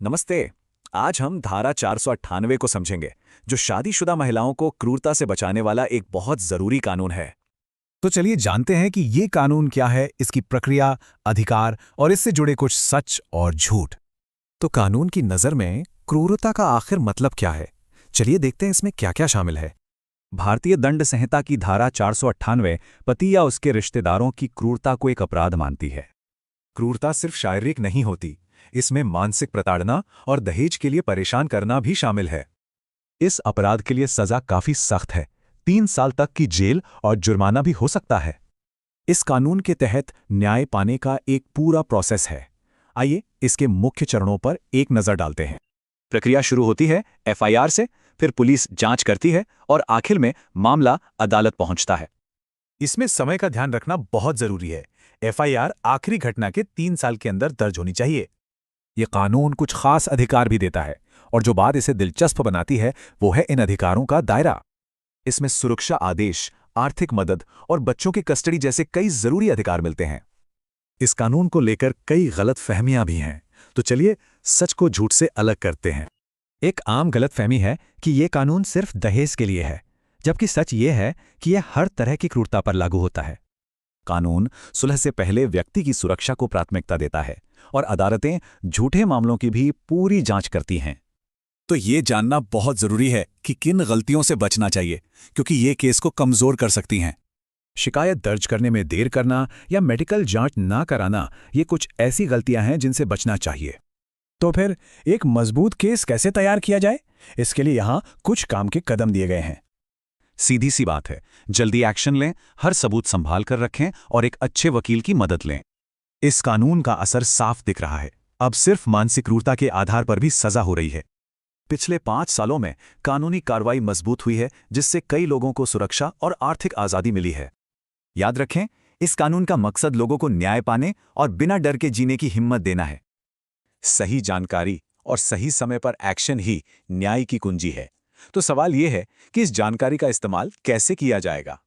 नमस्ते। आज हम धारा 498 को समझेंगे, जो शादीशुदा महिलाओं को क्रूरता से बचाने वाला एक बहुत जरूरी कानून है। तो चलिए जानते हैं कि ये कानून क्या है, इसकी प्रक्रिया, अधिकार और इससे जुड़े कुछ सच और झूठ। तो कानून की नज़र में क्रूरता का आखिर मतलब क्या है? चलिए देखते हैं इसमें क्या क्या शामिल है। भारतीय दंड संहिता की धारा 498 पति या उसके रिश्तेदारों की क्रूरता को एक अपराध मानती है। क्रूरता सिर्फ शारीरिक नहीं होती, इसमें मानसिक प्रताड़ना और दहेज के लिए परेशान करना भी शामिल है। इस अपराध के लिए सजा काफी सख्त है, 3 साल तक की जेल और जुर्माना भी हो सकता है। इस कानून के तहत न्याय पाने का एक पूरा प्रोसेस है। आइए इसके मुख्य चरणों पर एक नजर डालते हैं। प्रक्रिया शुरू होती है एफआईआर से, फिर पुलिस जांच करती है और आखिर में मामला अदालत पहुंचता है। इसमें समय का ध्यान रखना बहुत जरूरी है। एफआईआर आखिरी घटना के 3 साल के अंदर दर्ज होनी चाहिए। ये कानून कुछ खास अधिकार भी देता है, और जो बात इसे दिलचस्प बनाती है वो है इन अधिकारों का दायरा। इसमें सुरक्षा आदेश, आर्थिक मदद और बच्चों की कस्टडी जैसे कई जरूरी अधिकार मिलते हैं। इस कानून को लेकर कई गलत फहमियां भी हैं, तो चलिए सच को झूठ से अलग करते हैं। एक आम गलतफहमी है कि ये कानून सिर्फ दहेज के लिए है, जबकि सच ये है कि यह हर तरह की क्रूरता पर लागू होता है। कानून सुलह से पहले व्यक्ति की सुरक्षा को प्राथमिकता देता है और अदालतें झूठे मामलों की भी पूरी जांच करती हैं। तो ये जानना बहुत जरूरी है कि किन गलतियों से बचना चाहिए, क्योंकि ये केस को कमजोर कर सकती हैं। शिकायत दर्ज करने में देर करना या मेडिकल जांच ना कराना, ये कुछ ऐसी गलतियां हैं जिनसे बचना चाहिए। तो फिर एक मजबूत केस कैसे तैयार किया जाए? इसके लिए यहां कुछ काम के कदम दिए गए हैं। सीधी सी बात है, जल्दी एक्शन लें, हर सबूत संभाल कर रखें और एक अच्छे वकील की मदद लें। इस कानून का असर साफ दिख रहा है। अब सिर्फ मानसिक क्रूरता के आधार पर भी सजा हो रही है। पिछले 5 सालों में कानूनी कार्रवाई मजबूत हुई है, जिससे कई लोगों को सुरक्षा और आर्थिक आज़ादी मिली है। याद रखें, इस कानून का मकसद लोगों को न्याय पाने और बिना डर के जीने की हिम्मत देना है। सही जानकारी और सही समय पर एक्शन ही न्याय की कुंजी है। तो सवाल यह है कि इस जानकारी का इस्तेमाल कैसे किया जाएगा।